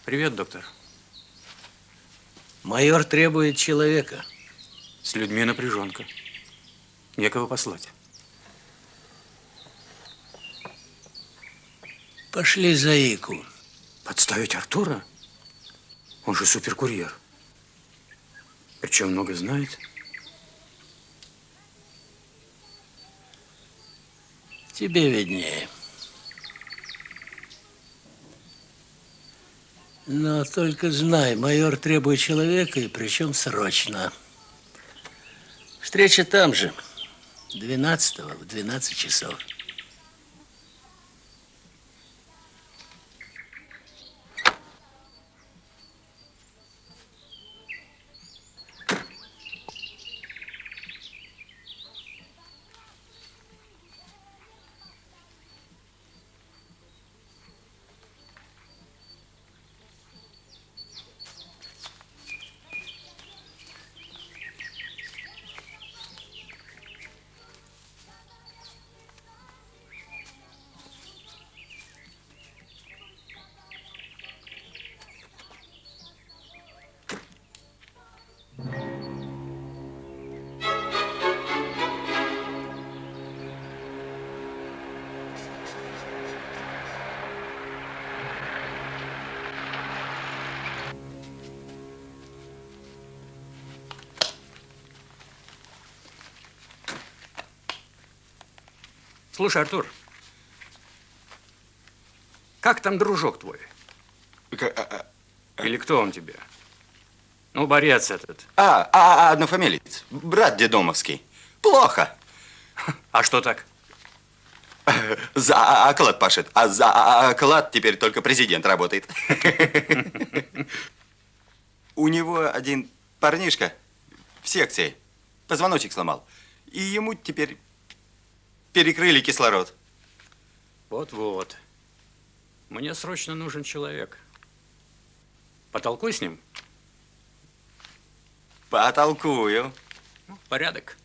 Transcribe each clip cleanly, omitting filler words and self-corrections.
Привет, доктор. Майор требует человека. С людьми напряженка. Некого послать. Пошли Заику. Подставить Артура? Он же суперкурьер. Причем много знает. Тебе виднее. Но только знай, майор требует человека, и причем срочно. Встреча там же, 12-го в 12 часов. Слушай, Артур, как там дружок твой? Или кто он тебе? Ну, борец этот. Однофамилец. Брат дедомовский. Плохо. А что так? За оклад пашет. А за оклад теперь только президент работает. У него один парнишка в секции позвоночник сломал. И ему теперь перекрыли кислород. Вот-вот. Мне срочно нужен человек. Потолкуй с ним. Потолкую. Ну, порядок.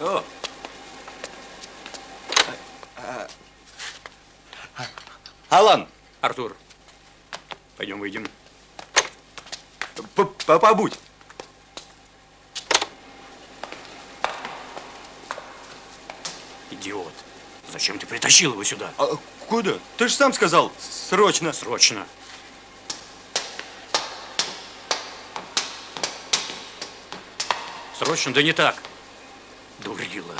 О. Алан, Артур, пойдем выйдем. побудь. Идиот. Зачем ты притащил его сюда? Куда? Ты же сам сказал, срочно. Срочно. Срочно, да не так. Дурила.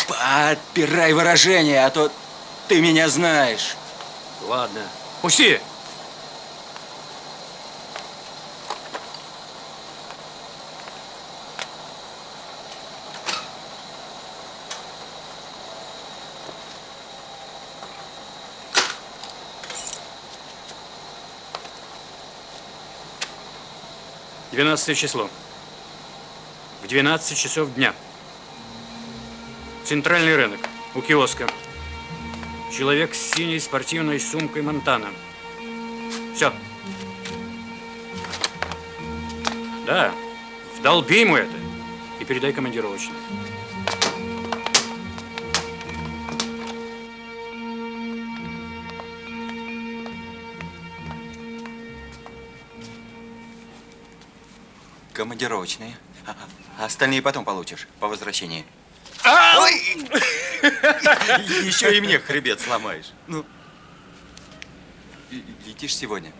Подбирай выражение, а то ты меня знаешь. Ладно. Пусти! Двенадцатое число. В 12 часов дня. Центральный рынок. У киоска. Человек с синей спортивной сумкой Монтана. Все. Да. Вдолби ему это. И передай командировочный. Командировочные. А остальные потом получишь по возвращении. Ой! Еще и мне хребет сломаешь. Ну, летишь сегодня?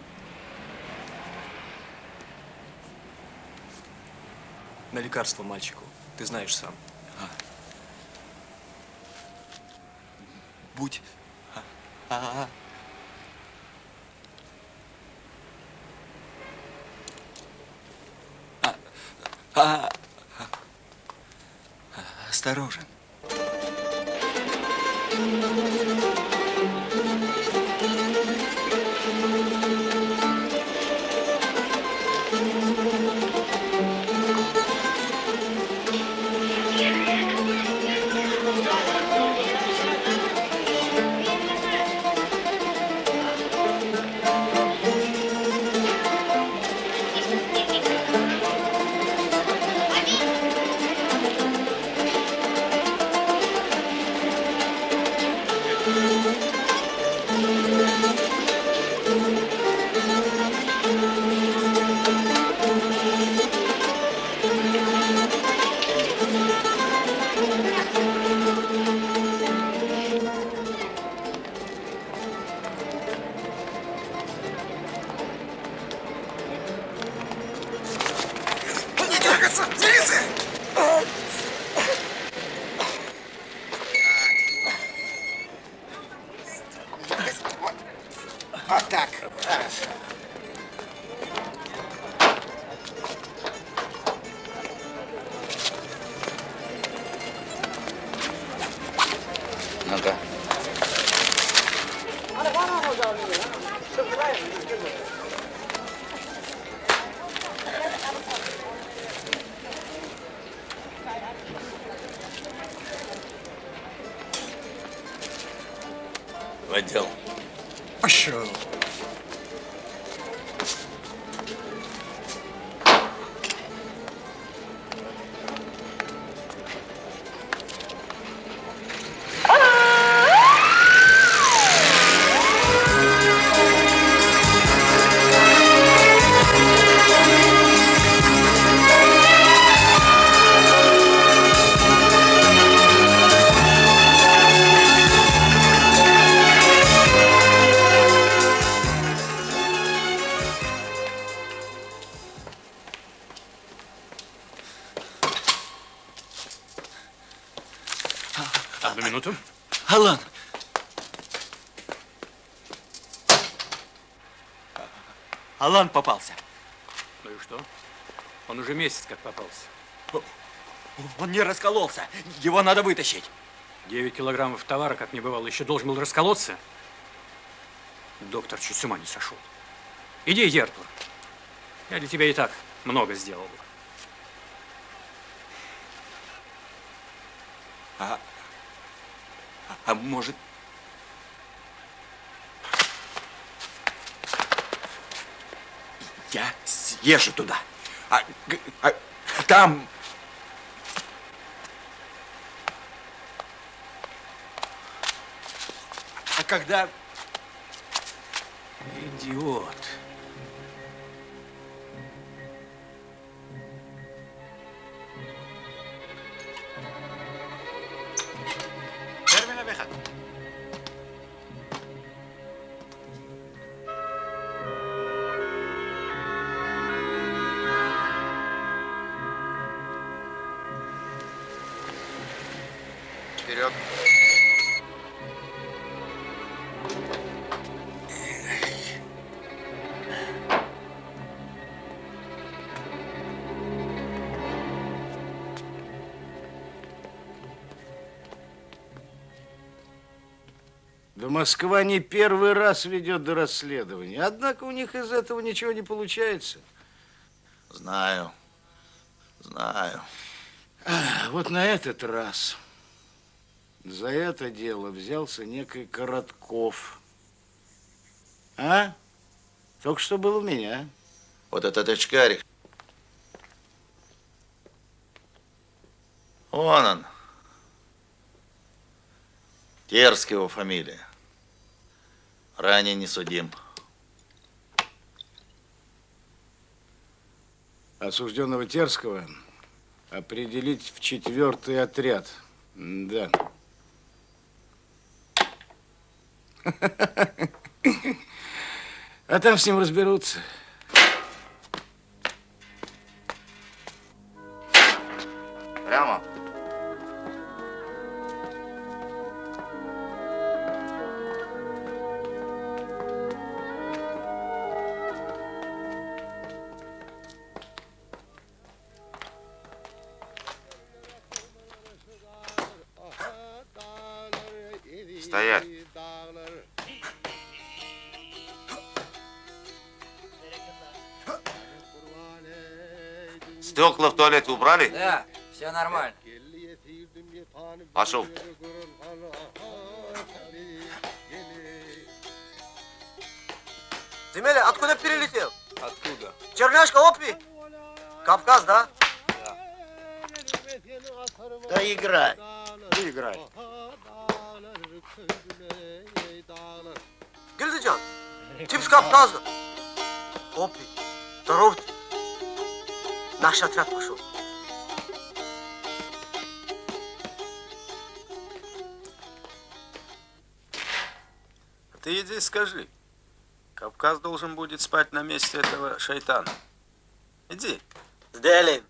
На лекарство мальчику. Ты знаешь сам. Будь. осторожен. Вот так. Ну-ка. В отдел. Пошел. Одну минуту. Алан! Алан попался. Ну и что? Он уже месяц как попался. Он не раскололся. Его надо вытащить. 9 килограммов товара, как не бывало, еще должен был расколоться. Доктор чуть с ума не сошел. Иди, Артур. Я для тебя и так много сделал бы. А может... Я съезжу туда. Там... А когда... Идиот. Термина выход. Вперед. Да Москва не первый раз ведет до расследования. Однако у них из этого ничего не получается. Знаю. Знаю. Вот на этот раз за это дело взялся некий Коротков. А? Только что был у меня. Вот этот очкарик. Вон он. Терский его фамилия. Ранее не судим. Осужденного Терского определить в 4-й отряд. Да. А там с ним разберутся. Прямо. Стоять. Стекла в туалет убрали? Да, все нормально. Пошел. Земеля, откуда перелетел? Оттуда. Черняшка, опи? Кавказ, да? Да играй. Играй. Гильдиджан, тип с Кавказа. Опи, здоров ты. Наш отряд пошел. Ты иди скажи. Кавказ должен будет спать на месте этого шайтана. Иди. Сделаем.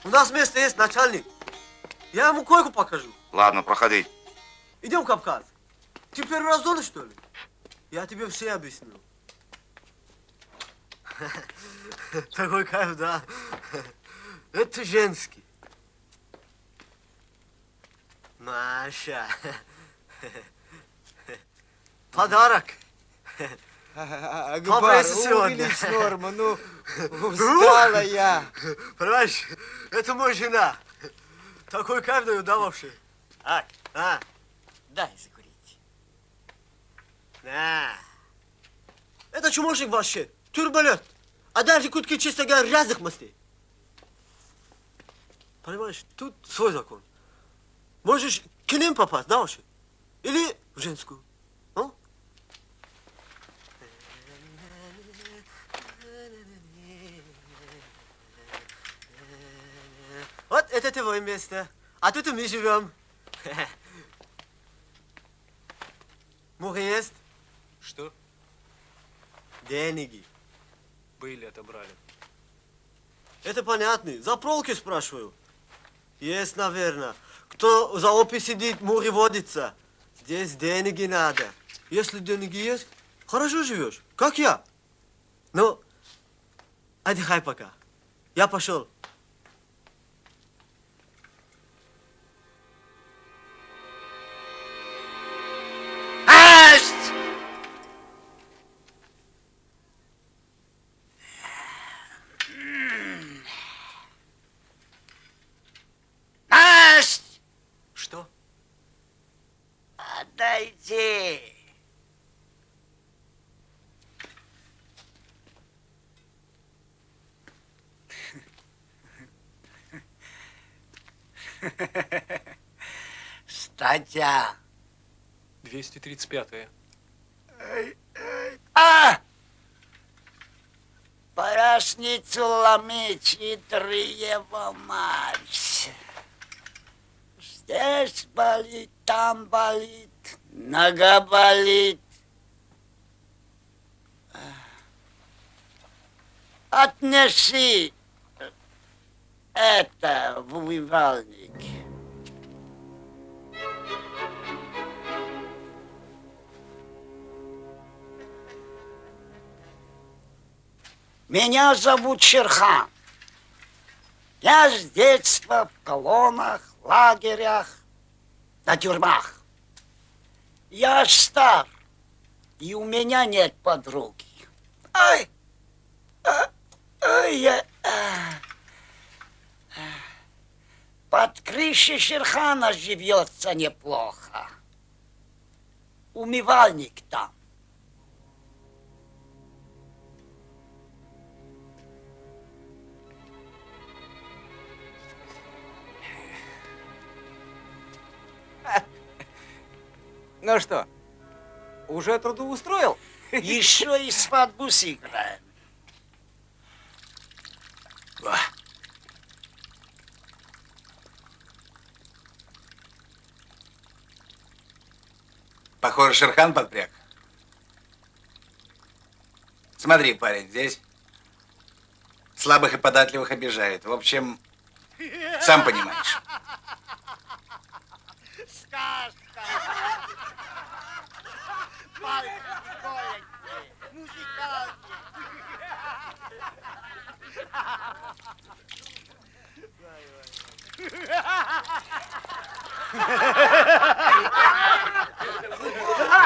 У нас место есть начальник. Я ему койку покажу. Ладно, проходи. Идем в Кавказ. Ты первый раз зону, что ли? Я тебе все объясню. Такой кайф, да? Это женский. Маша. Подарок. Акбар, сегодня. увеличь норму, ну, устала я. Понимаешь, это моя жена. Такой кайф даю, да, вообще? А? Дай закурить. На. Это чумошник вообще. Турболет. А дальше кутки, честно говоря, разных мастей. Понимаешь, тут свой закон. Можешь к ним попасть, да, вообще? Или в женскую. Ну? Вот это твое место. А тут мы живем. Муха есть? Что? Деньги. Были, отобрали. Это понятно. За пролки спрашиваю. Есть, наверное. Кто за опи сидит, мури водится. Здесь деньги надо. Если деньги есть, хорошо живешь. Как я. Ну, отдыхай пока. Я пошел. Насть! Что? Отдайте! Статья. 235-е. Парашницу ломить, хитрые мать. Здесь болит, там болит, нога болит. Отнеси это в умывальник. Меня зовут Шерхан. Я с детства в колоннах, лагерях, на тюрьмах. Я стар, и у меня нет подруги. Под крышей Шерхана живется неплохо. Умывальник там. Ну что, уже трудоустроил? Еще и свадьбу сыграем. Похоже, Шерхан подпряг. Смотри, парень, здесь слабых и податливых обижает. В общем, сам понимаешь.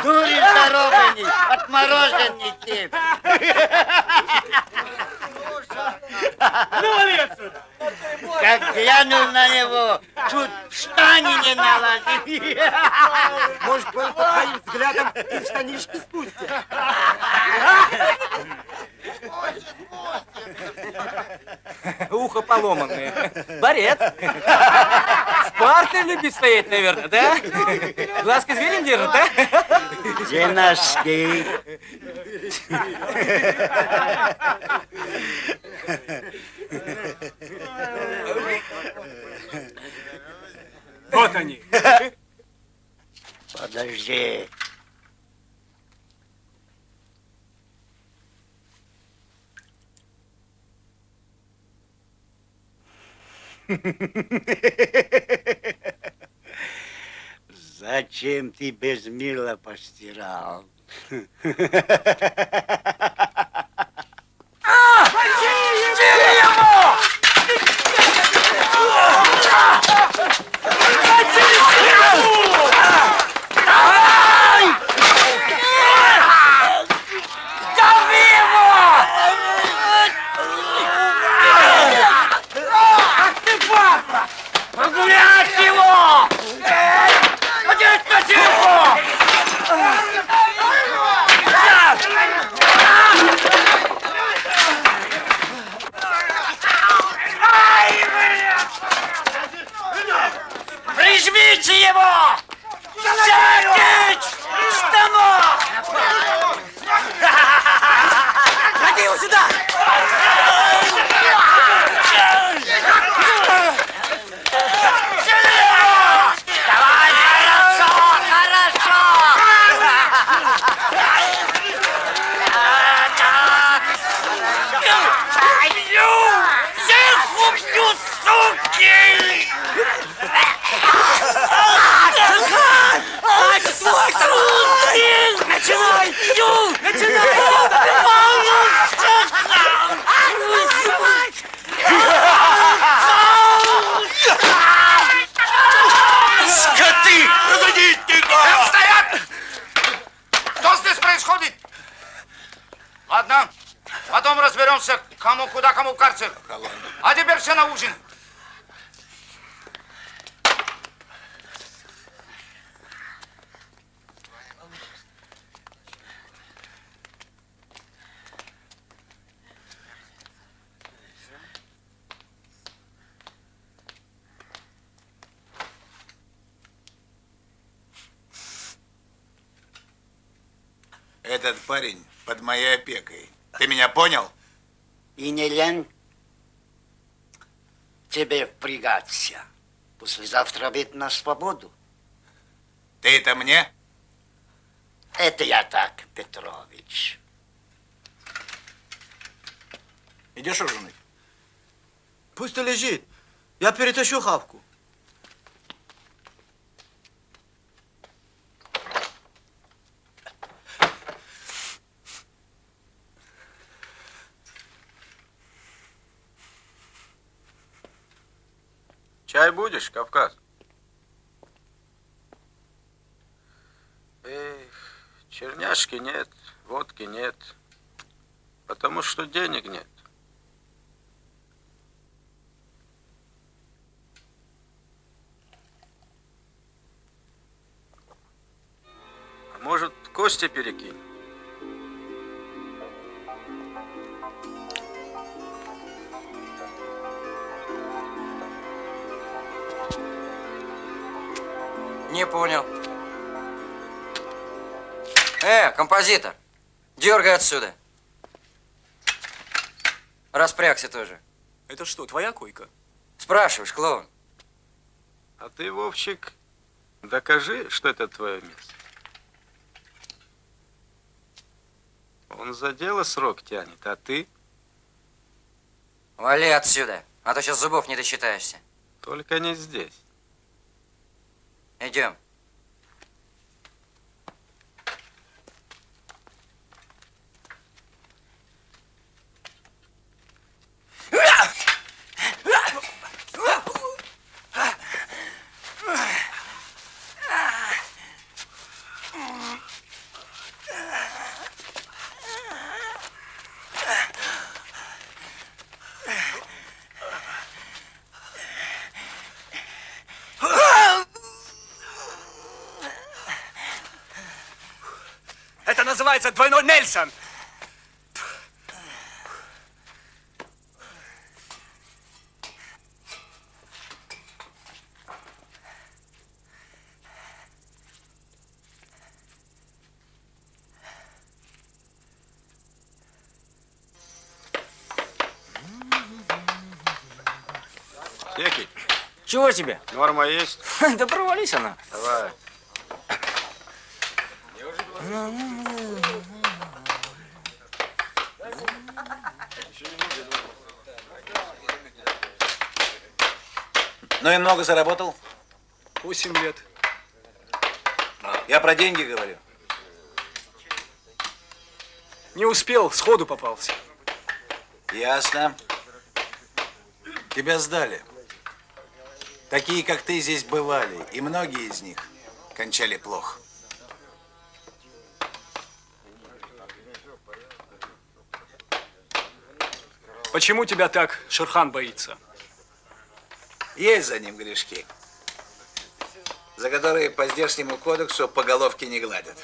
Дурень здоровый, отмороженный тип. Как глянул на него, чуть в штани не наложил. Может, по твоим взглядам и в штанишки спустят. Ухо поломанное. Борец. В парке любит стоять, наверное, да? Глазки зверем держит, да? Где носки? Вот они. Подожди. Зачем ты без мила постирал? Прижмите его! Сядьте! Станок! Ходи его сюда! Давай, хорошо, хорошо! Убью! Всех убью, суки! Начинай! Начинай! Скоты! Разойдите! Всем стоять! Что здесь происходит? Ладно, потом разберемся, кому куда, кому в карцер. А теперь все на ужин. Этот парень под моей опекой. Ты меня понял? И не лень тебе впрягаться. Послезавтра ведь на свободу. Ты это мне? Это я так, Петрович. Идешь ужинать? Пусть и лежит. Я перетащу хавку. Чай будешь, Кавказ? Эх, черняшки нет, водки нет, потому что денег нет. А может, кости перекинь? Не понял. Композитор, дергай отсюда. Распрягся тоже. Это что, твоя койка? Спрашиваешь, клоун? А ты, Вовчик, докажи, что это твое место. Он за дело срок тянет, а ты Вали отсюда, а то сейчас зубов не досчитаешься. только не здесь. Идем. называется двойной Нельсон. Секи, Чего тебе? норма есть? Да провались она. Давай. Ну и много заработал? 8 лет. Я про деньги говорю. Не успел, сходу попался. Ясно. Тебя сдали. Такие, как ты, здесь бывали, и многие из них кончали плохо. Почему тебя так Шерхан боится? Есть за ним грешки, за которые по здешнему кодексу по головке не гладят.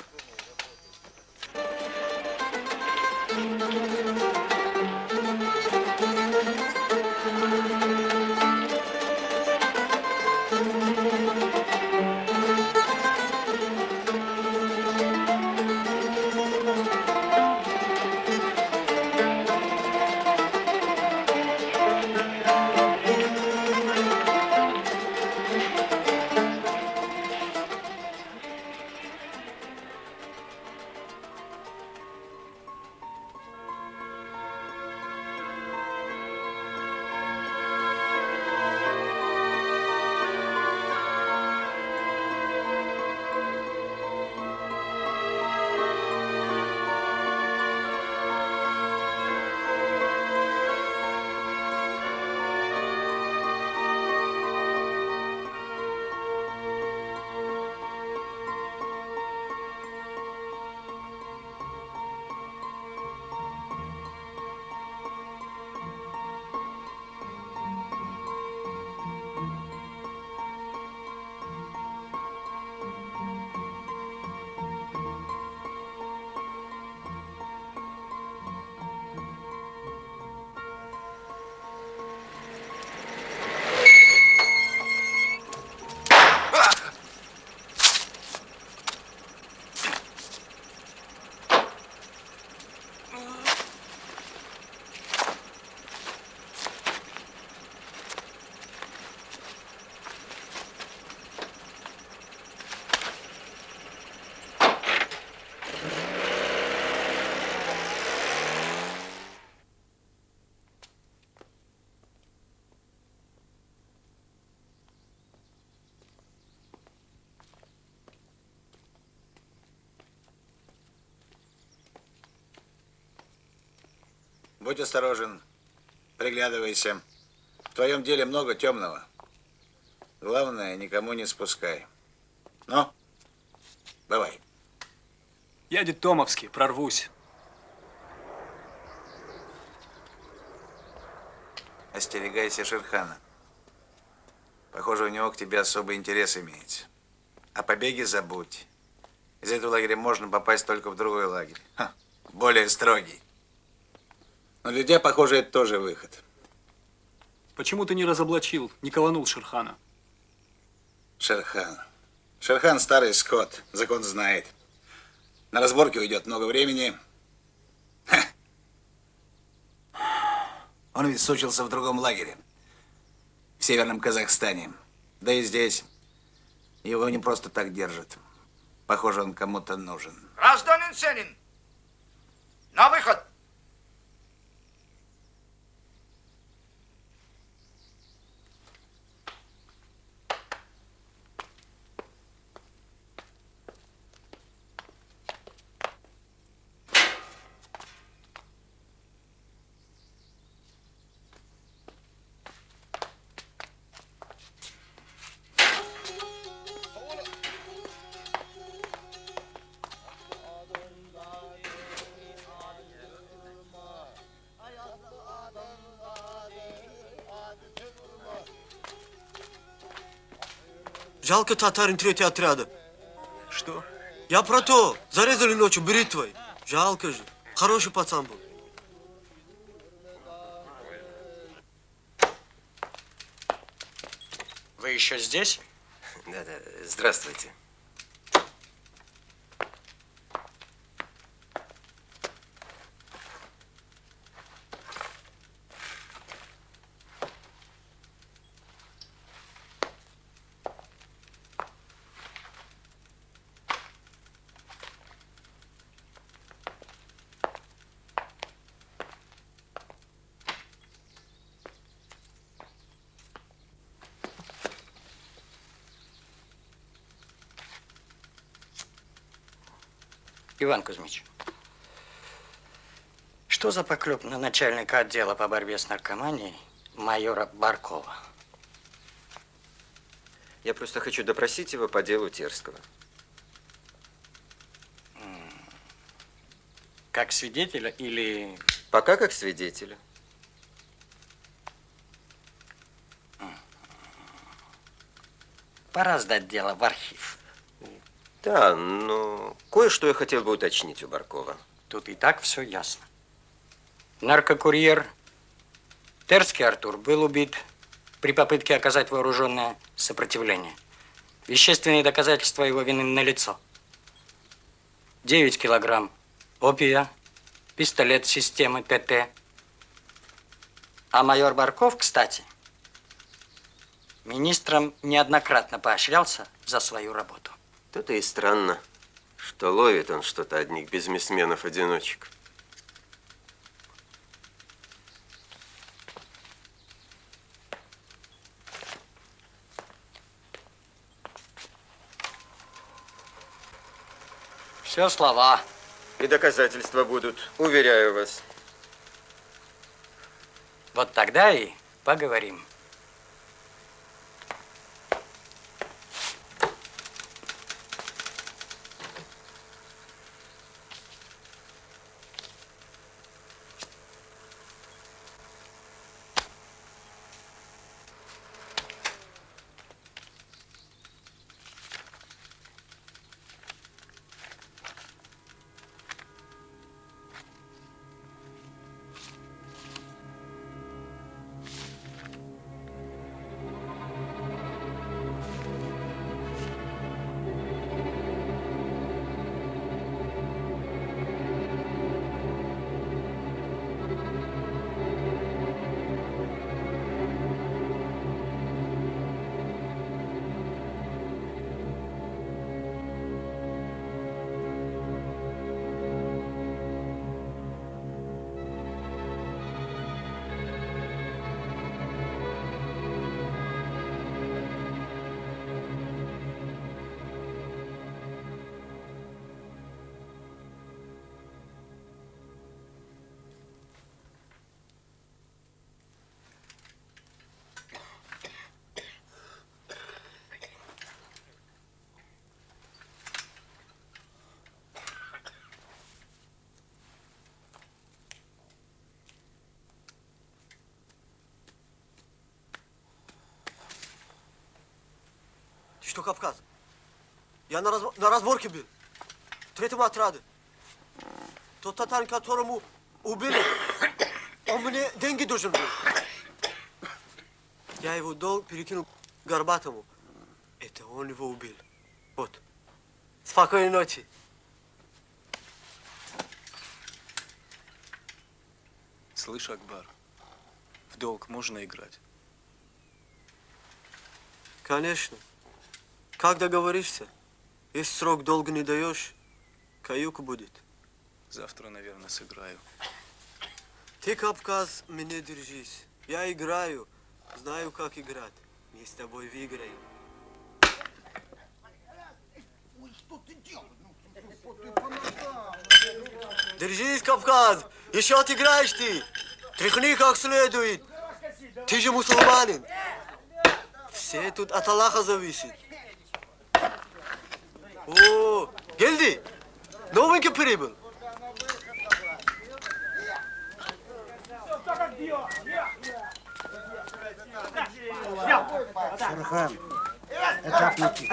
Будь осторожен, приглядывайся. В твоем деле много темного. Главное, никому не спускай. Ну, бывай. Я детдомовский, прорвусь. Остерегайся Шерхана. Похоже, у него к тебе особый интерес имеется. О побеге забудь. Из этого лагеря можно попасть только в другой лагерь. Ха, более строгий. Но для тебя, похоже, это тоже выход. Почему ты не разоблачил, не колонул Шерхана? Шерхан. Шерхан старый скот, закон знает. На разборке уйдет много времени. Ха. Он ведь сучился в другом лагере. В Северном Казахстане. Да и здесь. Его не просто так держат. Похоже, он кому-то нужен. Гражданин Сенин, на выход! Жалко татарин третьего отряда. Что? Я про то. Зарезали ночью бритвой. Жалко же. Хороший пацан был. Вы еще здесь? Да-да, здравствуйте. Иван Кузьмич, что за поклеп на начальника отдела по борьбе с наркоманией майора Баркова? Я просто хочу допросить его по делу Терского. Как свидетеля или... Пока как свидетеля. Пора сдать дело в архив. Да, но кое-что я хотел бы уточнить у Баркова. Тут и так все ясно. Наркокурьер Терский Артур был убит при попытке оказать вооруженное сопротивление. Вещественные доказательства его вины налицо. 9 килограмм опия, пистолет системы ТТ. А майор Барков, кстати, министром неоднократно поощрялся за свою работу. То-то и странно, что ловит он что-то одних бизнесменов-одиночек. Все слова. И доказательства будут, уверяю вас. Вот тогда и поговорим. Ты что, Кавказ? Я на разборке был. В 3-м отряде. Тот татарин, которому убили, он мне деньги должен был. Я его долг перекинул Горбатому. Это он его убил. Вот. Спокойной ночи. Слышь, Акбар, в долг можно играть? Конечно. Как договоришься? Если срок долго не даешь, каюк будет. Завтра, наверное, сыграю. Ты, Кавказ, меня держись. Я играю, знаю, как играть. Мы с тобой выиграем. Держись, Кавказ! Еще отыграешь ты! Тряхни как следует! Ты же мусульманин! Все тут от Аллаха зависит. О, geldi. Новенький прибыл. Шерхан, этапники.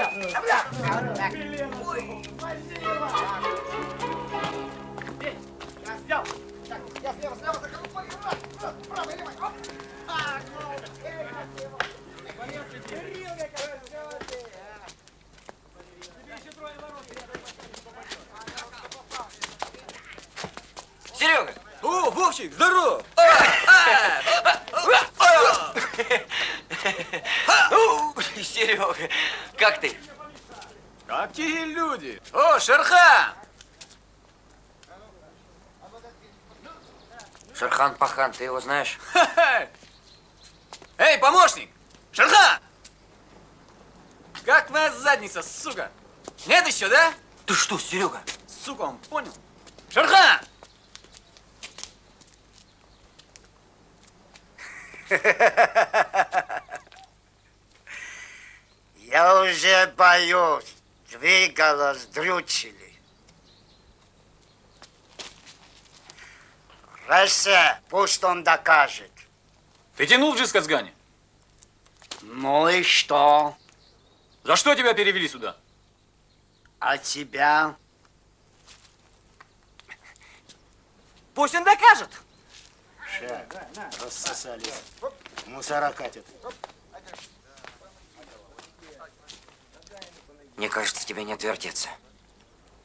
Серега! О, Вовчик, здорово! Серега, как ты? Какие люди? О, Шерхан! Шерхан Пахан, ты его знаешь? Эй, помощник! Шерхан! Как твоя задница, сука? Нет еще, да? Ты что, Серега? Сука, он понял? Шерхан! Я уже боюсь. Двигало сдрючили. Ресе, пусть он докажет. Ты тянул в Джискацгане? Ну и что? За что тебя перевели сюда? А тебя? Пусть он докажет. Рассосались. Мусора катят. Мне кажется, тебе не отвертеться.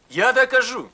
Я докажу.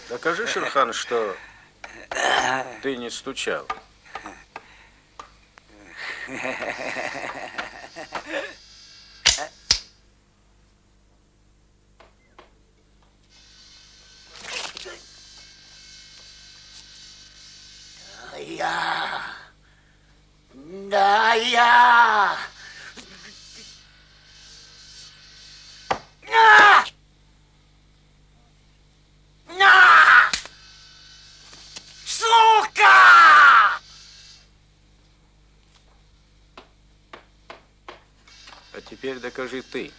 Докажи, Шерхан, что ты не стучал. Да, я. Сука! А теперь докажи ты.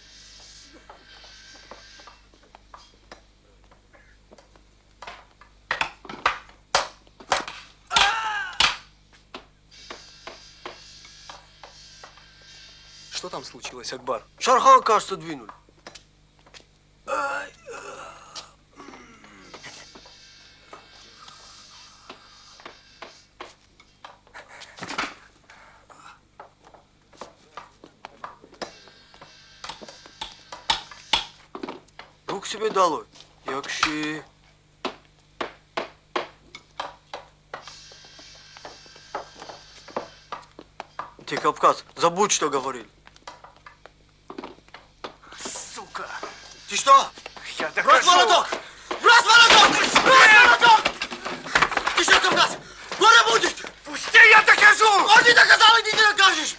Что там случилось, Акбар? Шерхан, кажется, двинули. Рук себе дало. Якши. Ты, Кавказ, забудь, что говорил. Сука! Ты что? Я Брось докажу! молоток! Брось молоток! Брось молоток! Ты что, Кавказ? Горе будет! Пусти, я докажу! Он не доказал, и ты не докажешь!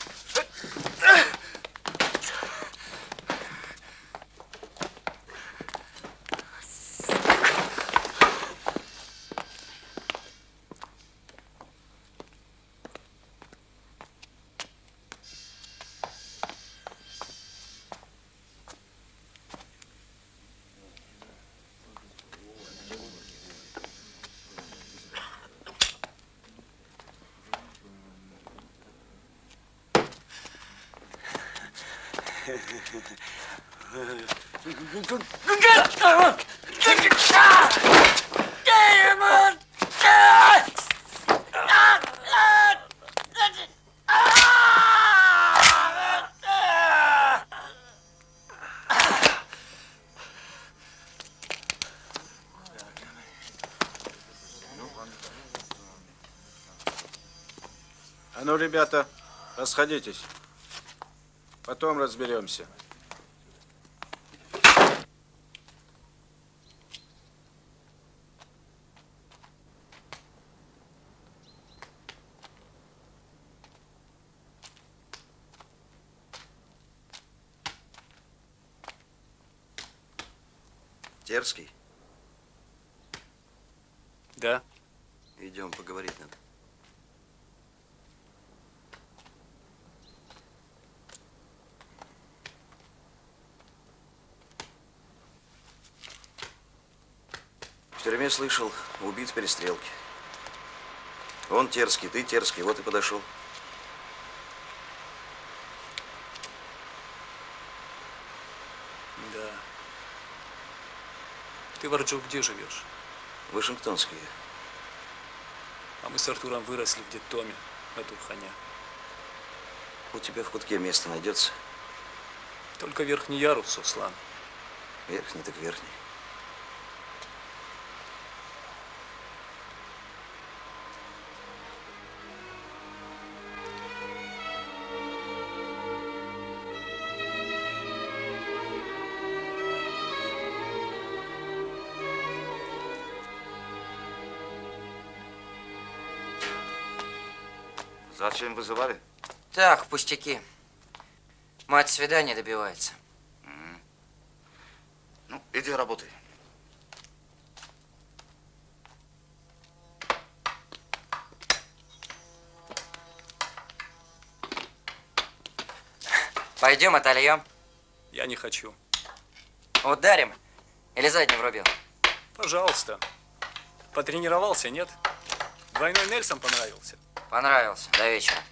А ну, ребята, расходитесь. Потом разберемся. Терский? Да. Идем, поговорить надо. В тюрьме слышал, убит в перестрелке. Он Терский, ты Терский, вот и подошел. Да. Ты, Варджо, где живешь? Вашингтонские. А мы с Артуром выросли в детдоме на Турханя. У тебя в кутке место найдется? Только верхний ярус, Суслан. Верхний так верхний. Зачем вызывали? Так, пустяки. Мать свидания добивается. Ну, иди работай. Пойдем отольем. Я не хочу. Ударим? Или задний врубил? Пожалуйста. Потренировался, нет? Двойной Нельсон понравился. Понравился. До вечера.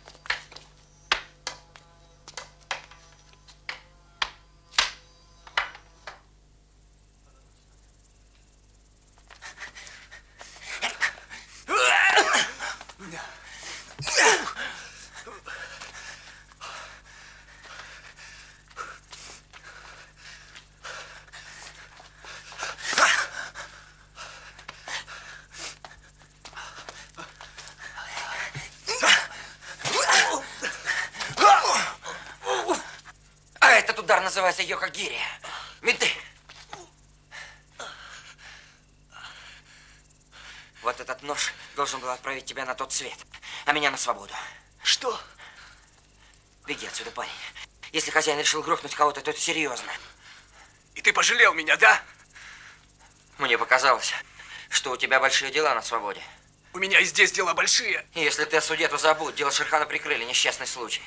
А этот удар называется йокогири. Меты. Вот этот нож должен был отправить тебя на тот свет, а меня на свободу. Что? Беги отсюда, парень. Если хозяин решил грохнуть кого-то, то это серьезно. И ты пожалел меня, да? Мне показалось, что у тебя большие дела на свободе. У меня и здесь дела большие. И если ты о суде, то забудь. Дело Шерхана прикрыли, несчастный случай.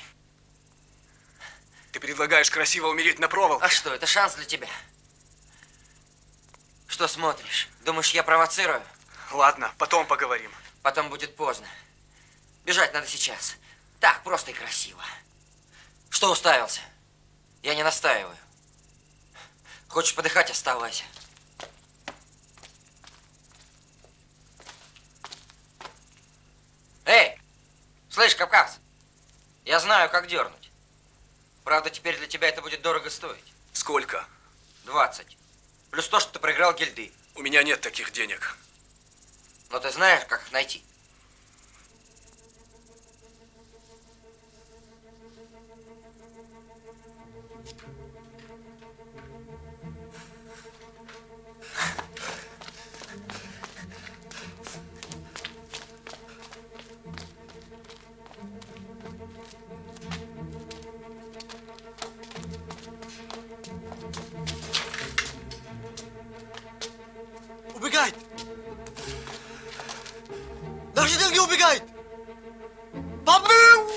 Ты предлагаешь красиво умереть на проволоке. А что, это шанс для тебя? Что смотришь? Думаешь, я провоцирую? Ладно, потом поговорим. Потом будет поздно. Бежать надо сейчас. Так, просто и красиво. Что уставился? Я не настаиваю. Хочешь подыхать, оставайся. Эй! Слышь, Кавказ, я знаю, как дернуть. Правда, теперь для тебя это будет дорого стоить. Сколько? 20. Плюс то, что ты проиграл гильды. У меня нет таких денег. Но ты знаешь, как их найти. Убегает! Наши деньги убегают! Побыл!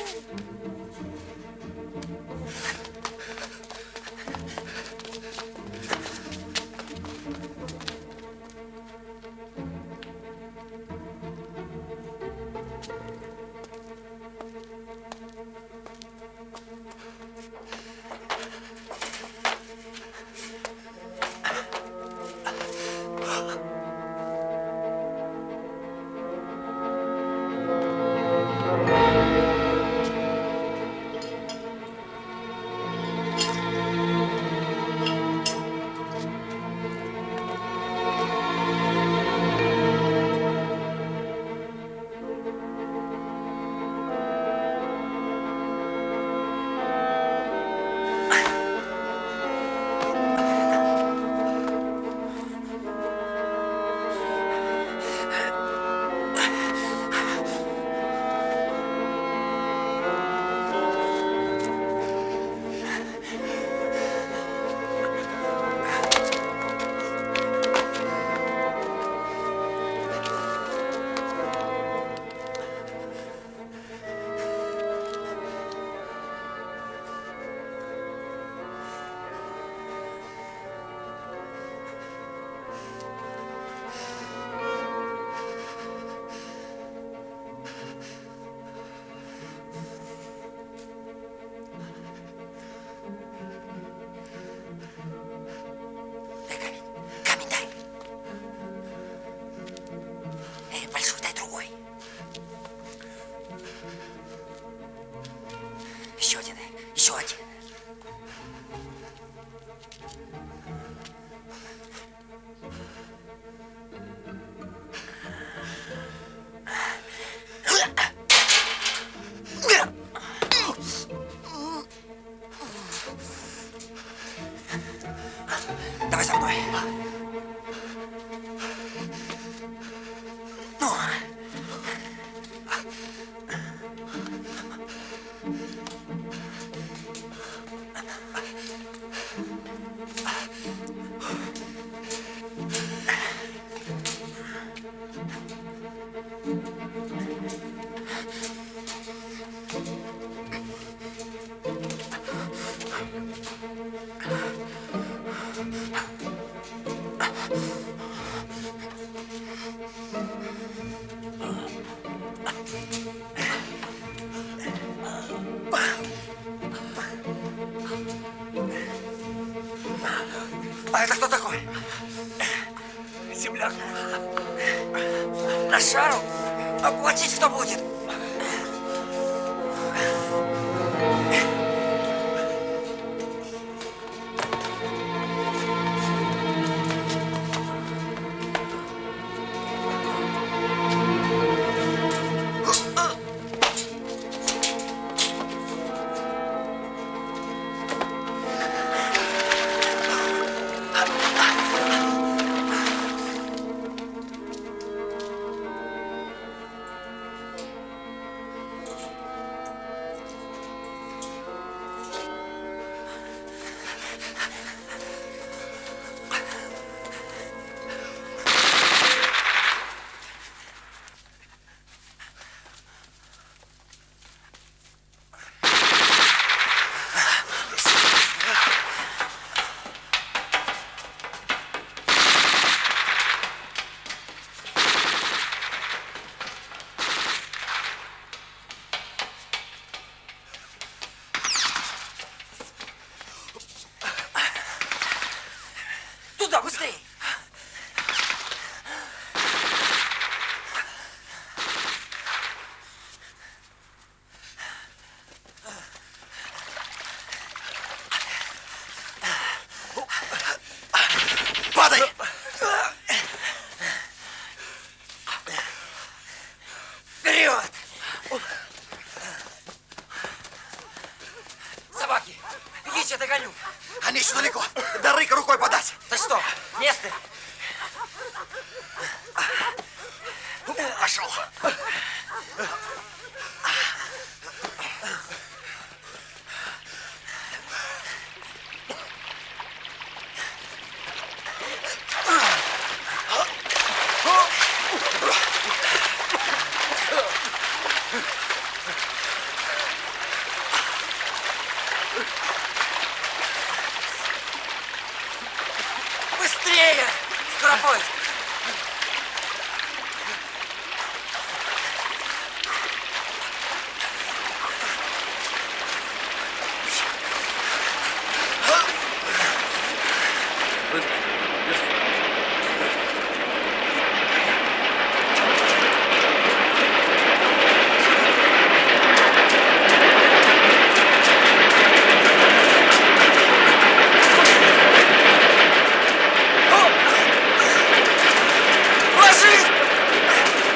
кто такой? Земляк. На шару? Оплатить кто будет? Туда, быстрее! Падай! Вперед! Собаки, бегите, я догоню. Они еще далеко. До рыка рукой подать. Ты что, местный? Пошел. Быстрее! Скоропоезд! Ложись!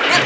Нет,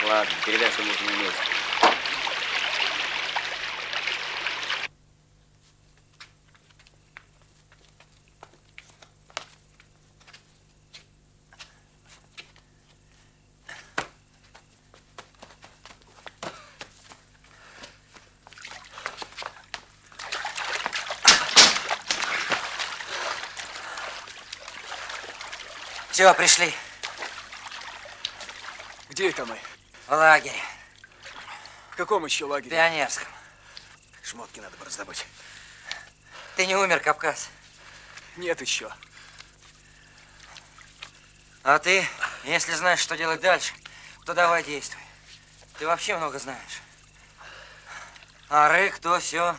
Ладно, передай, что нужно на месте. все, пришли. Где это мы? В лагере. В каком еще лагере? Пионерском. Шмотки надо бы раздобыть. Ты не умер, Кавказ. Нет еще. А ты Если знаешь, что делать дальше, то давай действуй. Ты вообще много знаешь. А рык, то все.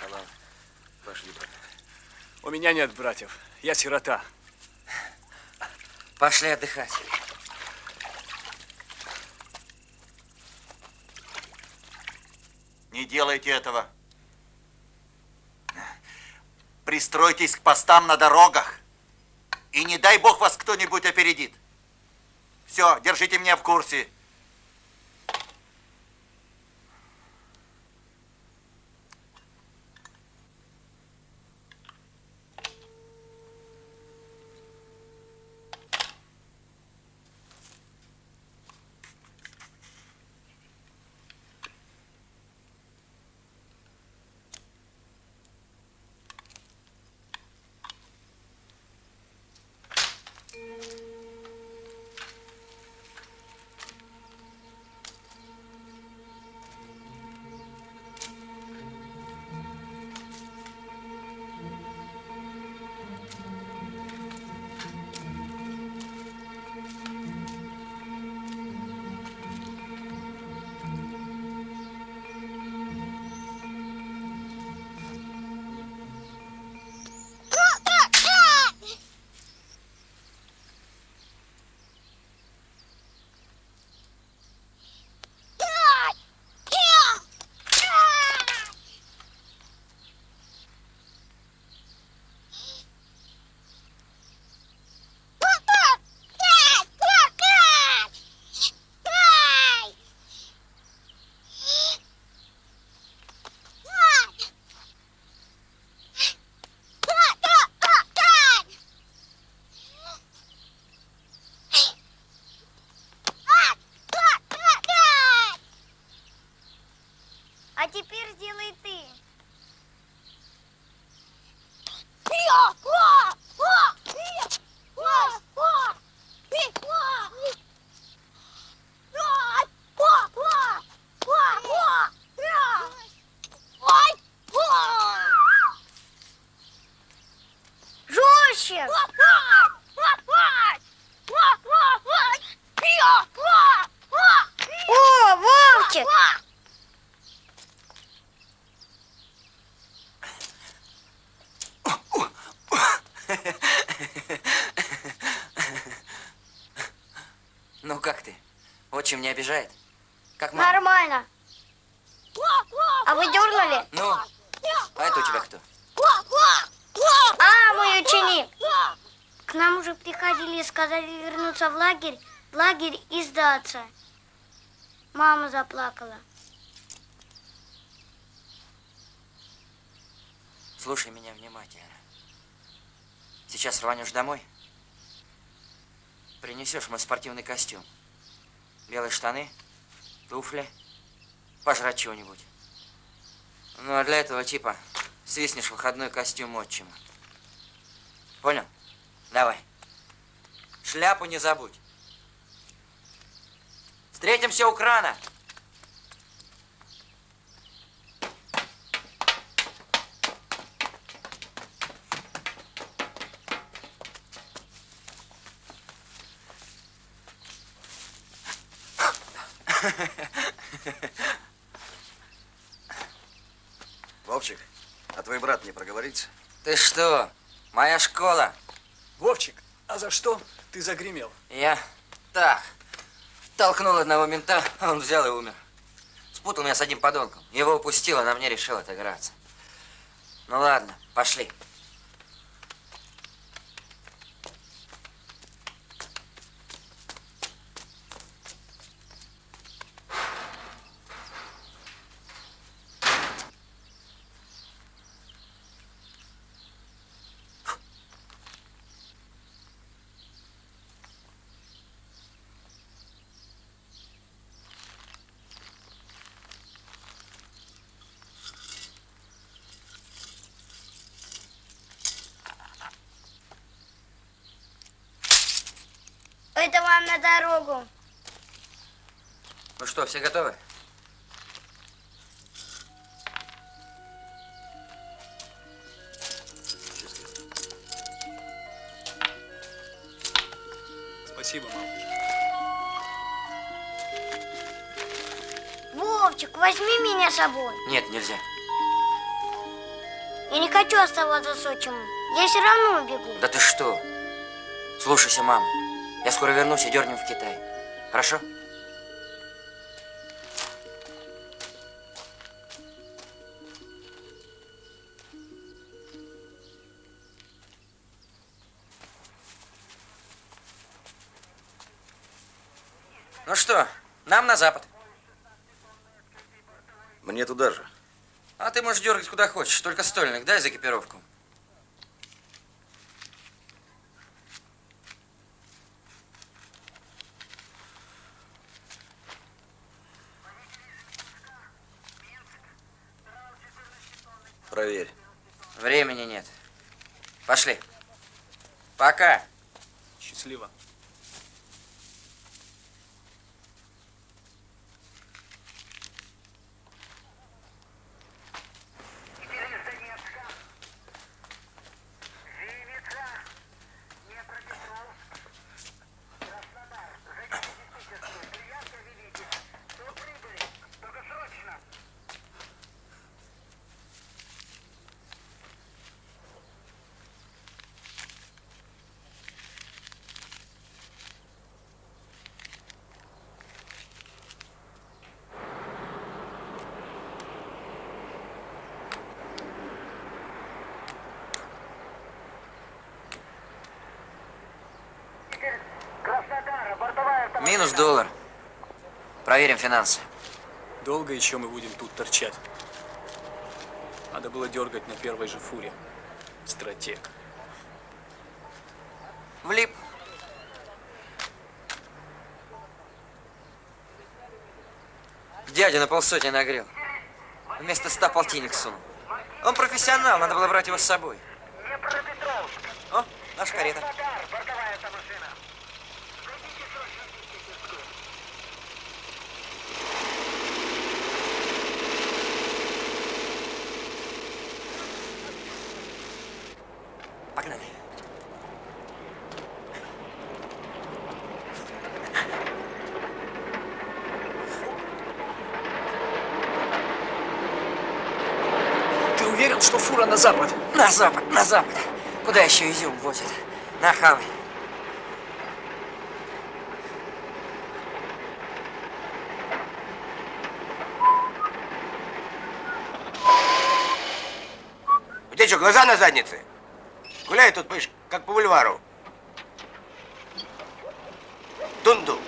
Да ладно, пошли, брат. У меня нет братьев. Я сирота. Пошли отдыхать. Не делайте этого. Пристройтесь к постам на дорогах. И не дай бог вас кто-нибудь опередит. Все, держите меня в курсе. А теперь сделай ты. Жестче! О, Вовчик! Ну как ты? Отчим не обижает? Как мама? Нормально. А вы дернули? Ну, а это у тебя кто? А, мой ученик. К нам уже приходили и сказали вернуться в лагерь и сдаться. Мама заплакала. Слушай меня внимательно. Сейчас рванешь домой. Принесешь мой спортивный костюм. Белые штаны, туфли, пожрать чего-нибудь. Ну, а для этого типа свистнешь выходной костюм отчима. Понял? Давай. Шляпу не забудь. Встретимся у крана. Вовчик, а твой брат не проговорится? Ты что? Моя школа. Вовчик, а за что ты загремел? Я так толкнул одного мента, а он взял и умер. Спутал меня с одним подонком. Его упустил, а на мне решил отыграться. Ну ладно, пошли. Это вам на дорогу. Ну что, все готовы? Спасибо, мама. Вовчик, возьми меня с собой. Нет, нельзя. Я не хочу оставаться с отчимом. Я все равно убегу. Да ты что? Слушайся, мама. Я скоро вернусь и дернем в Китай. Хорошо? Ну что, нам на запад. Мне туда же. А ты можешь дергать куда хочешь, только стольник дай за экипировку. Проверь. Времени нет. Пошли. Пока. Счастливо. Минус $1. Проверим финансы. Долго еще мы будем тут торчать? Надо было дергать на первой же фуре. Стратег. Влип. Дядя на полсотни нагрел. Вместо 100 полтинник сунул. Он профессионал, надо было брать его с собой. О, наша карета. Погнали. Ты уверен, что фура на запад? На запад, на запад. Куда еще изюм возят? На хавай. У тебя что, глаза на заднице? Гуляй тут, мышь, как по бульвару. Тундук.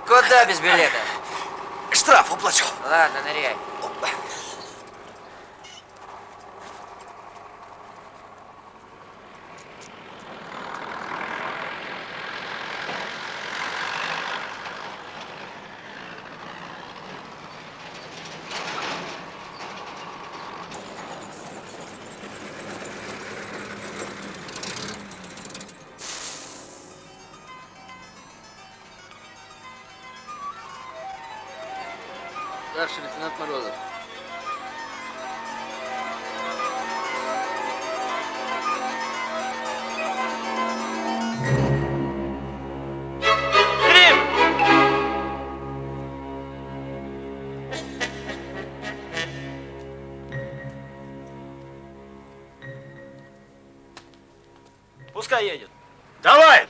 Куда без билета? Штраф уплачу. Ладно, ныряй. Старший лейтенант Морозов. Пускай едет. Давай!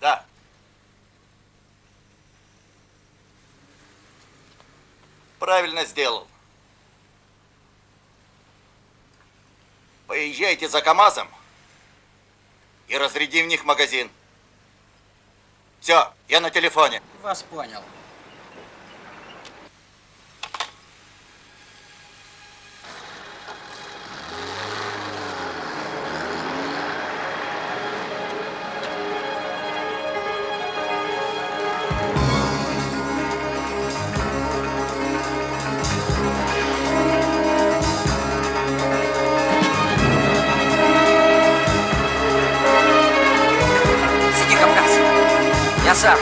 Да. Правильно сделал. Поезжайте за КамАЗом и разряди в них магазин. Все, я на телефоне. Вас понял. сам.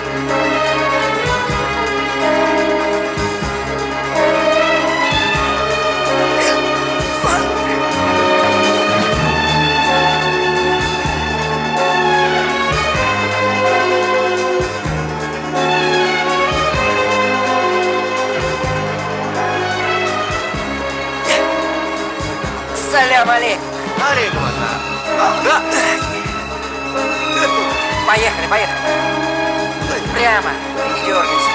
Салям алейкум. Алейкум ассалам. Поехали, поехали. Прямо, не дергайся.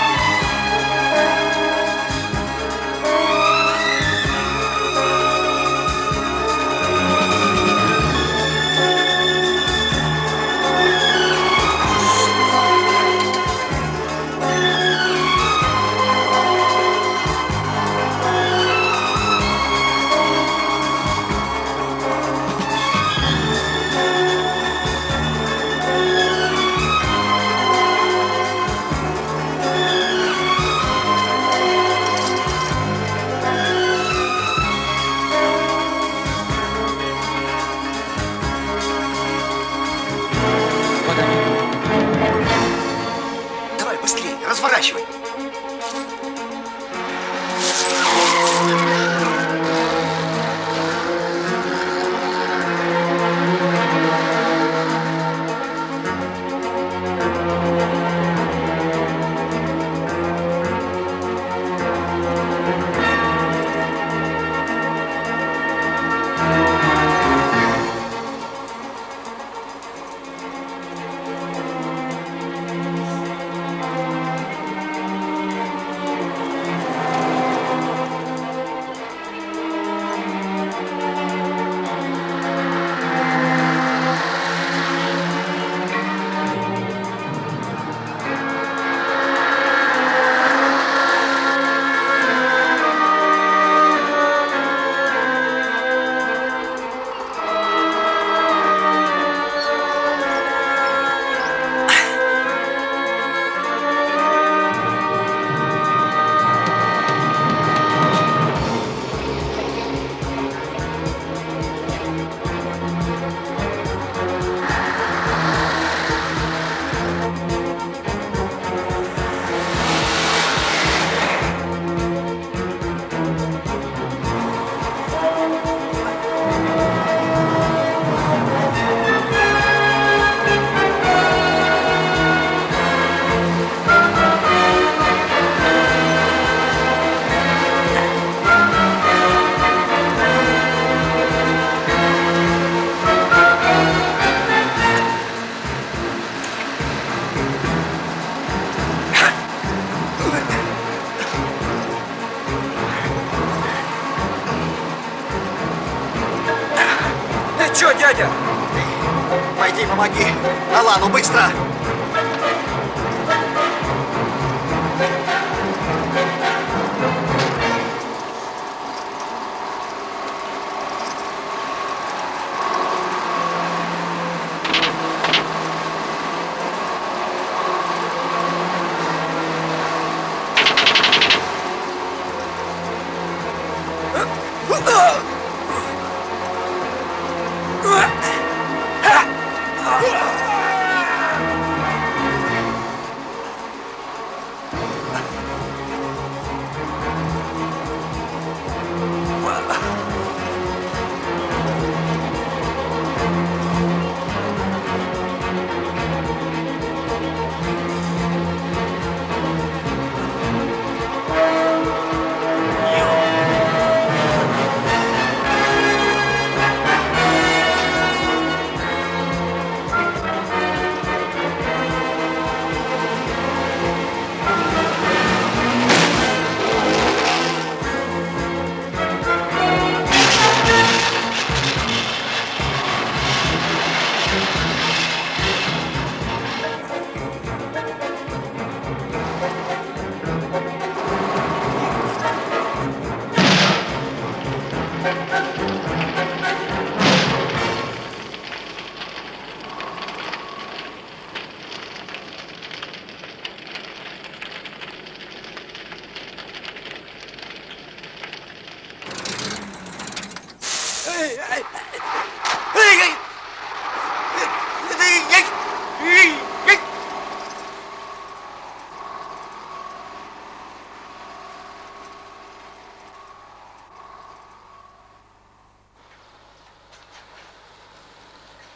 Давай быстрее, разворачивай. Ты чё, дядя? Пойди, помоги. Алану, быстро.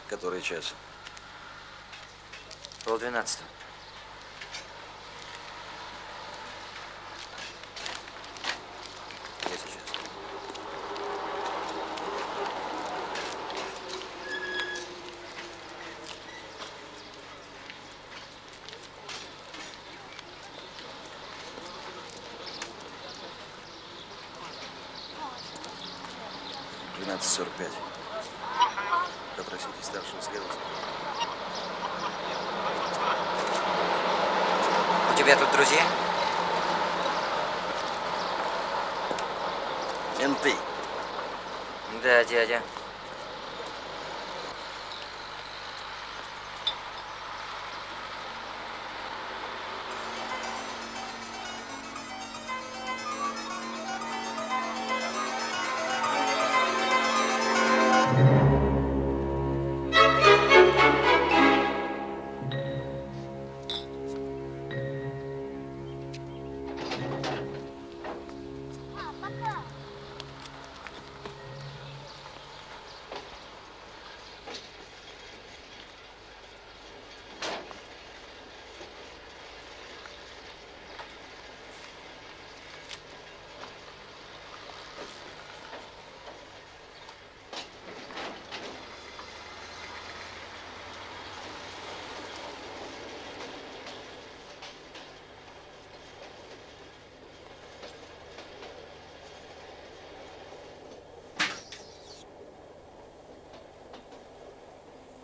Который час? 11:30. Я сейчас. — 12:45. Попросите старшего следователя. У тебя тут друзья? Менты. Да, дядя.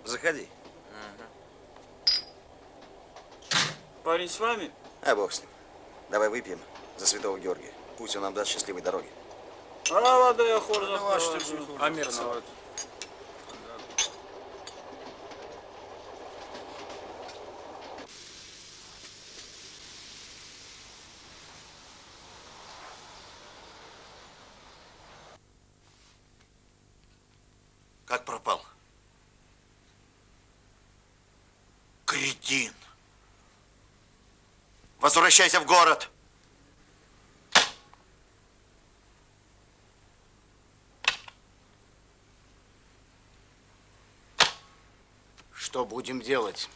Заходи. Парень с вами? А бог с ним. Давай выпьем за святого Георгия. Пусть он нам даст счастливой дороги. А вода я хор А мерцевать. Как пропал? Кретин. Возвращайся в город. Что будем делать?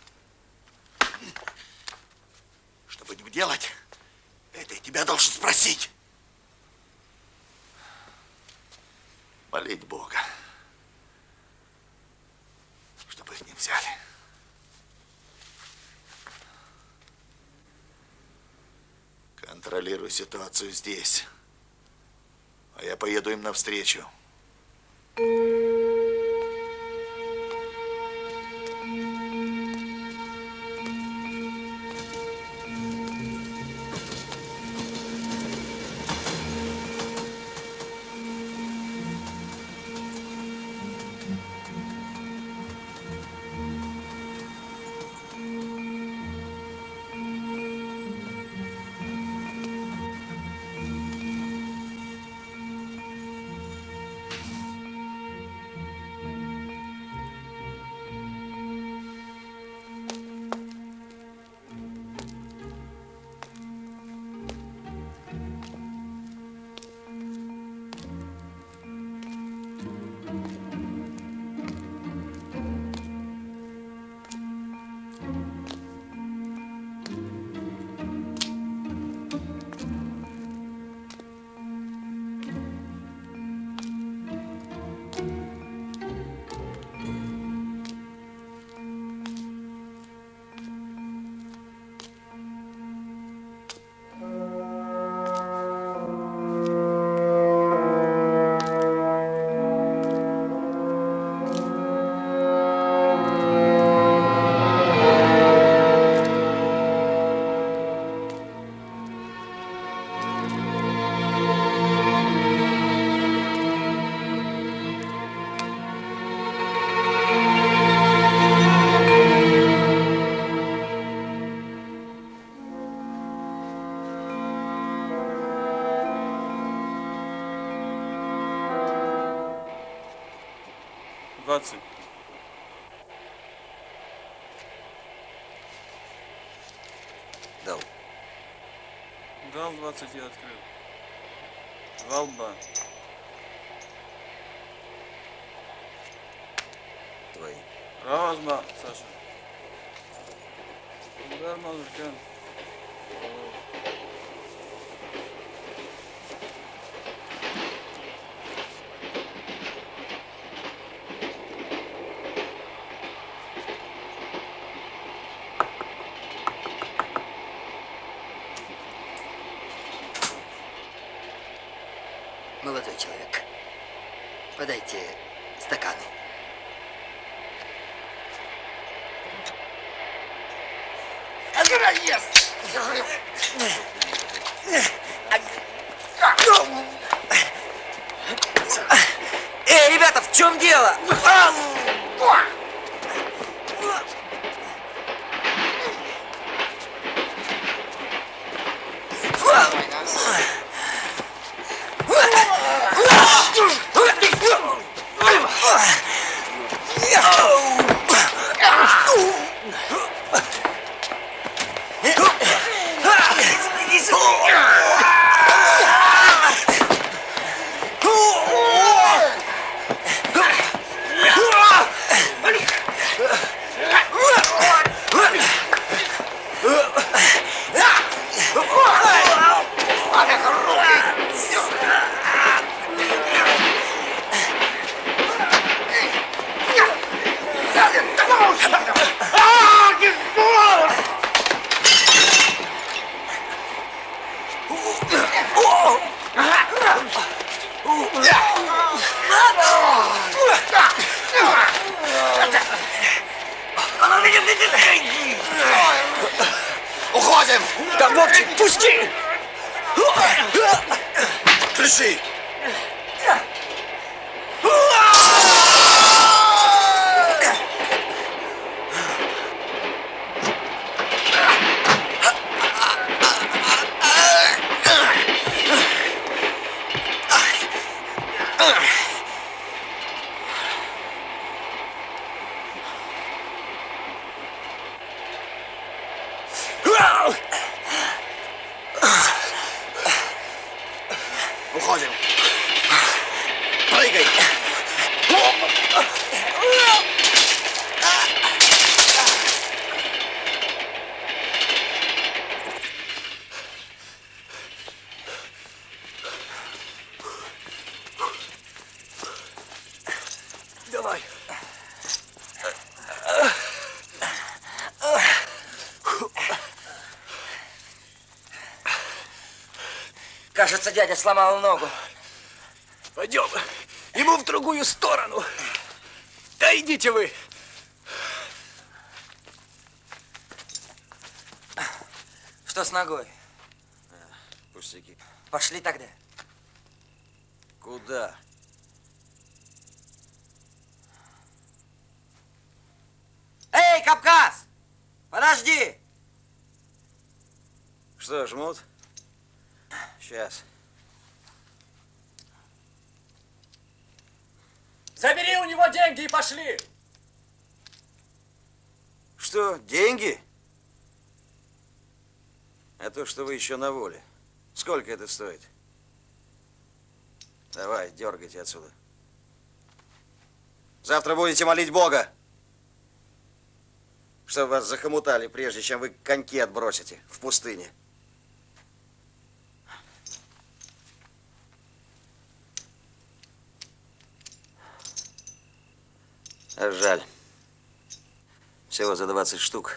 Что будем делать? Это я тебя должен спросить. Молить Бога, чтобы их не взяли. Контролируй ситуацию здесь, а я поеду им навстречу. Дал. Дал 20 и открыл. Два лба. Твои. Просьба, Саша. Удар, мазуркан. Молодой человек, подайте стаканы. Эй, ребята, в чем дело? Уходим! Да, Вовчик, пусти! Ключи! Уходим! Прыгай! Давай. Кажется, дядя сломал ногу. Пойдем. Ему в другую сторону. Да идите вы. Что с ногой? Пустяки. Пошли тогда. Куда? Эй, Кавказ! Подожди! Что, жмут? Сейчас. Забери у него деньги и пошли. Что, деньги? А то, что вы еще на воле. Сколько это стоит? Давай, дергайте отсюда. Завтра будете молить Бога, чтобы вас захомутали, прежде чем вы коньки отбросите в пустыне. А жаль. Всего за 20 штук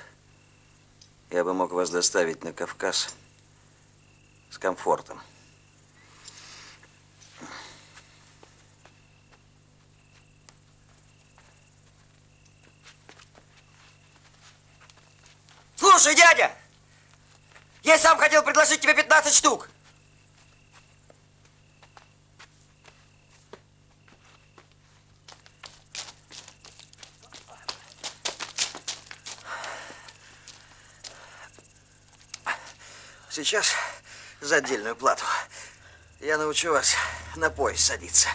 я бы мог вас доставить на Кавказ с комфортом. Слушай, дядя! Я сам хотел предложить тебе 15 штук. Сейчас за отдельную плату я научу вас на пояс садиться.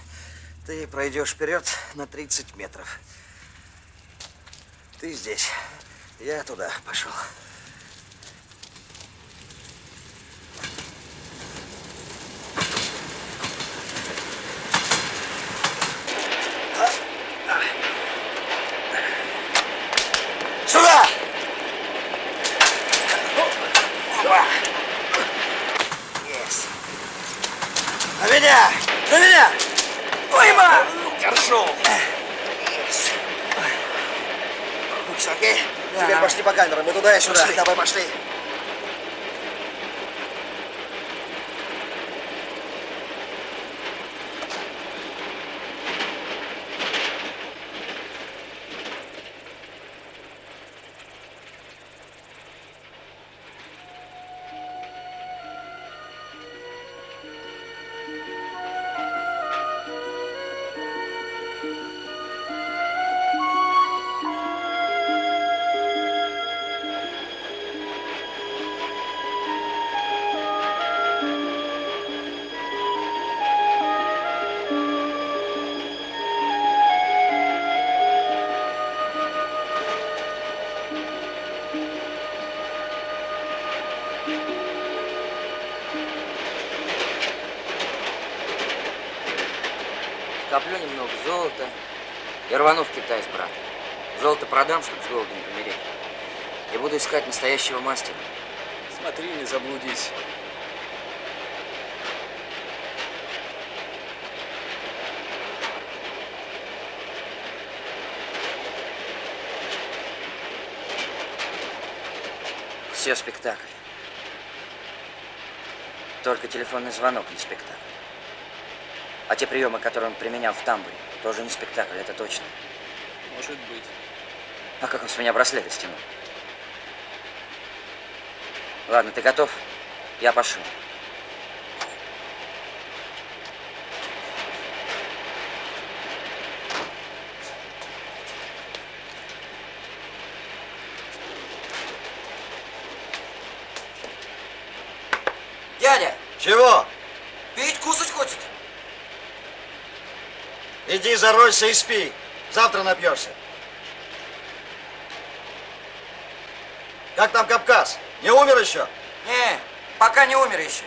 Ты пройдешь вперед на 30 метров. Ты здесь, я туда пошел. теперь пошли по камерам. Мы туда и сюда. Пошли. Давай, пошли. Коплю немного золота и рвану в Китай с братом. Золото продам, чтобы с голоду не помереть. И буду искать настоящего мастера. Смотри, не заблудись. Все спектакль. Только телефонный звонок не спектакль. А те приемы, которые он применял в тамбуре, тоже не спектакль, это точно. Может быть. А как он с меня браслеты стянул? Ладно, ты готов? Я пошел. Дядя! Чего? Пить кусать хочет? Иди заройся и спи. Завтра напьешься. Как там Кавказ? Не умер еще? Не, пока не умер еще.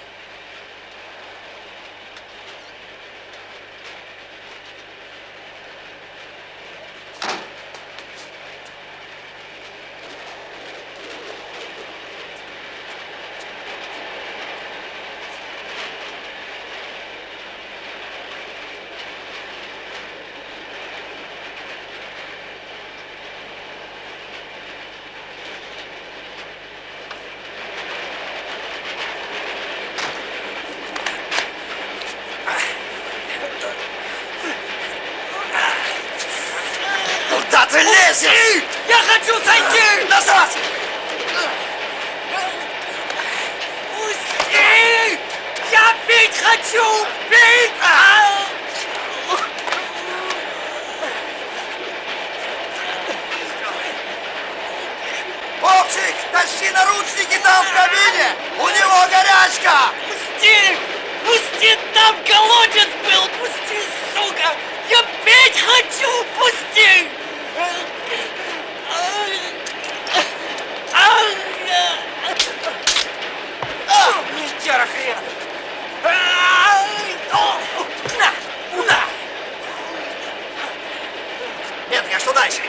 Куда ты лезешь? Я хочу зайти! Назад! Пусти! Я пить хочу! Пить! Вовчик, тащи наручники там в кабине! У него горячка! Пусти! Пусти! Там колодец был! Пусти, сука! Я пить хочу! Пусти! Ничтера хрена! Нет, я что дальше?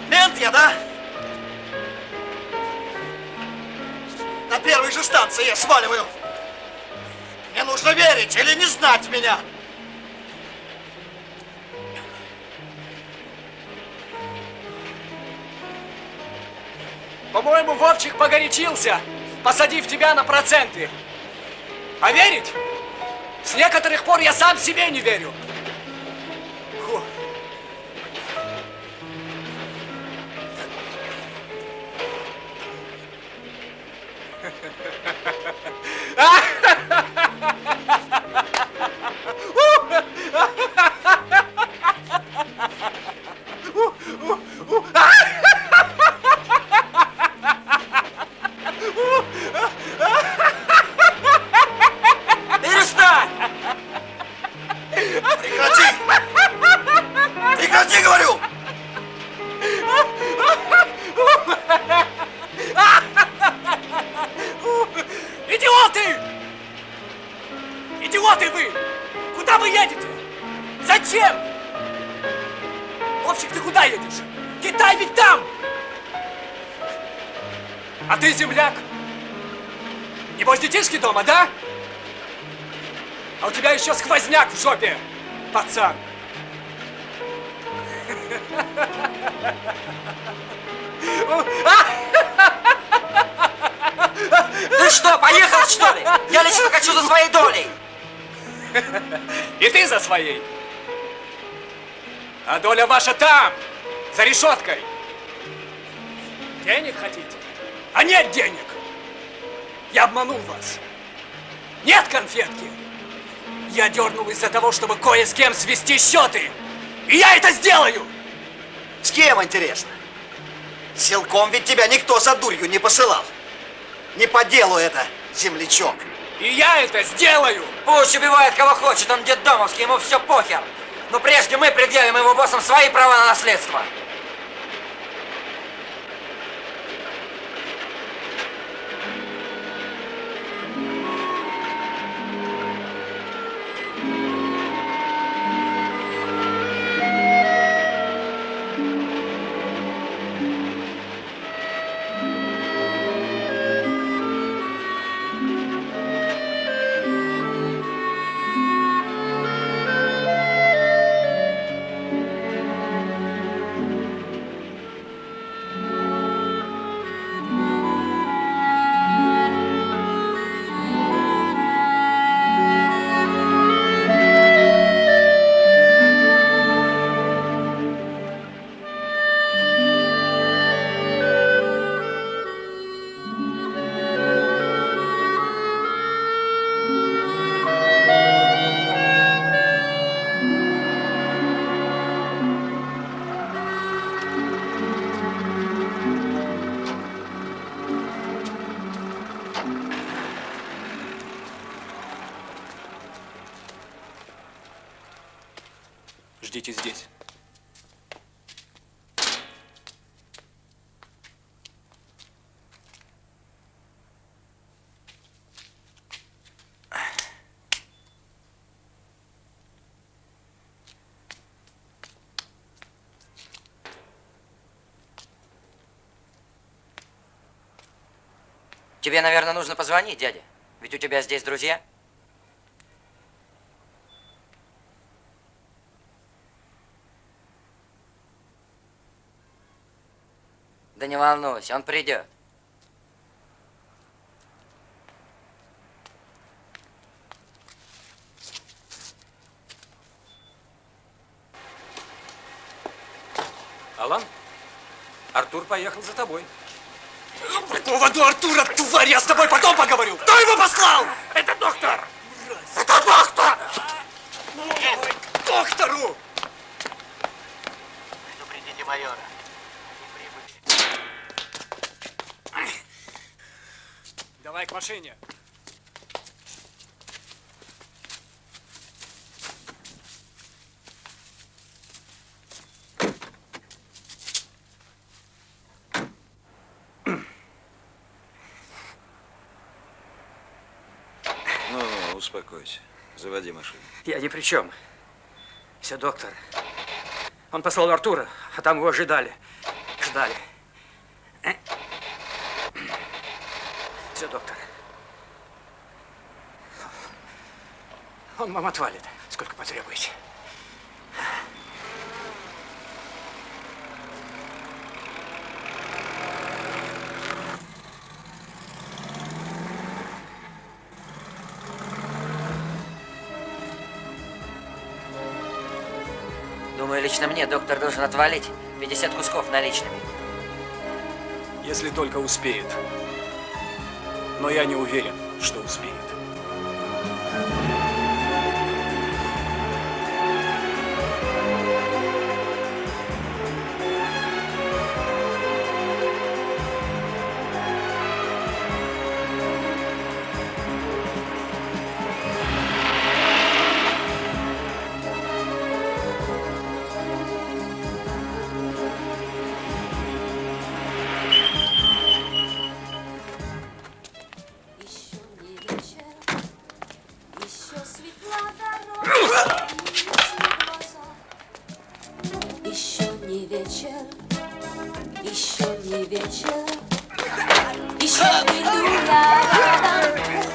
Мент я, да? На первой же станции я сваливаю. Мне нужно верить или не знать меня. По-моему, Вовчик погорячился, посадив тебя на проценты. А верить? С некоторых пор я сам себе не верю. Фу. Перестань! Прекрати! Прекрати, говорю! едешь? Китай ведь там! А ты земляк? Небось, детишки дома, да? А у тебя еще сквозняк в жопе, пацан. Ты что, поехал, что ли? Я лично хочу за своей долей. И ты за своей. А доля ваша там, за решеткой. Денег хотите? А нет денег. Я обманул вас. Нет конфетки. Я дернул из-за того, чтобы кое с кем свести счеты. И я это сделаю. С кем, интересно? Силком ведь тебя никто за дурью не посылал. Не по делу это, землячок. И я это сделаю. Пусть убивает кого хочет, он детдомовский, ему все похер. Но прежде мы предъявим его боссам свои права на наследство. Ждите здесь. Тебе, наверное, нужно позвонить, дядя. Ведь у тебя здесь друзья. Да не волнуйся, он придет. Алан, Артур поехал за тобой. По поводу Артура, тварь, я с тобой потом поговорю. Кто его послал? Это доктор! Это доктор! Давай к доктору! Предупредите майора. Давай к машине. Ну, успокойся. Заводи машину. Я ни при чем. Все доктор. Он послал Артура, а там его ожидали. Ждали. Все, доктор. Он вам отвалит, сколько потребуете. Думаю, лично мне доктор должен отвалить 50 кусков наличными. Если только успеет. Но я не уверен, что успеет. Еще не вечер, Еще не вечер, еще не иду я рядом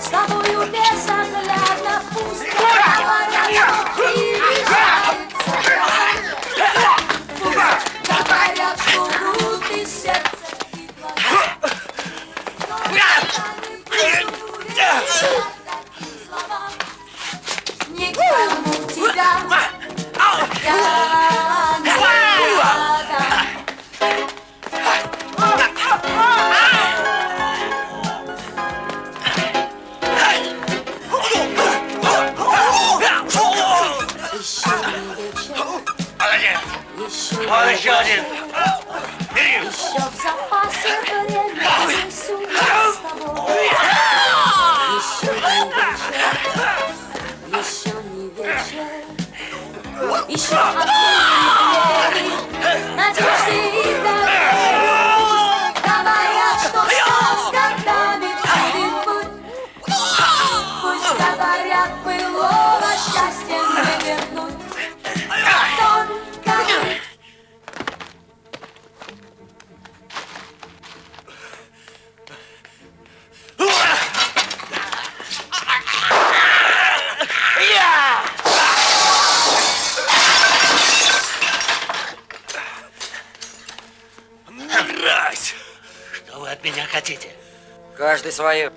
с тобою безоглядно, пусть говорят, что приезжается, пусть говорят, что врут и сердце и глаза. Никому тебя я не отдам. Еще один. Еще в запасе время несу я с тобой. Еще не вечер, еще открытые двери, надежды и доверия. Говорят, что с годами будет путь. Пусть говорят, былого счастья не вернуть. Только Мразь! Что вы от меня хотите? Каждый свое.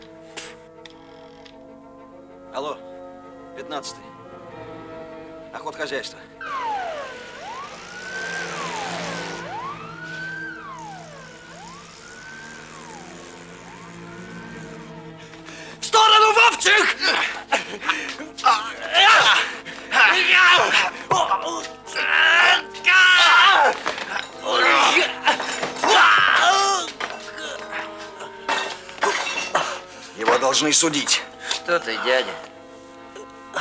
Алло, 15-й. Охотхозяйство. В сторону, Вовчик! Его должны судить. Что ты, дядя?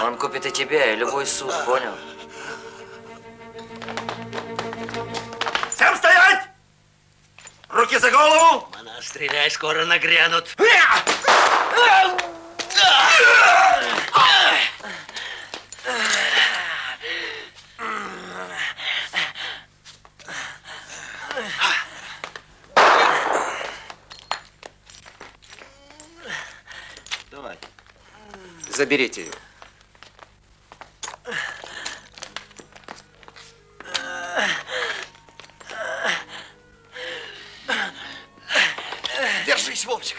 Он купит и тебя, и любой суд, понял? Всем стоять! Руки за голову! Стреляй, скоро нагрянут. Давай. Заберите ее. Держись, Вовчик.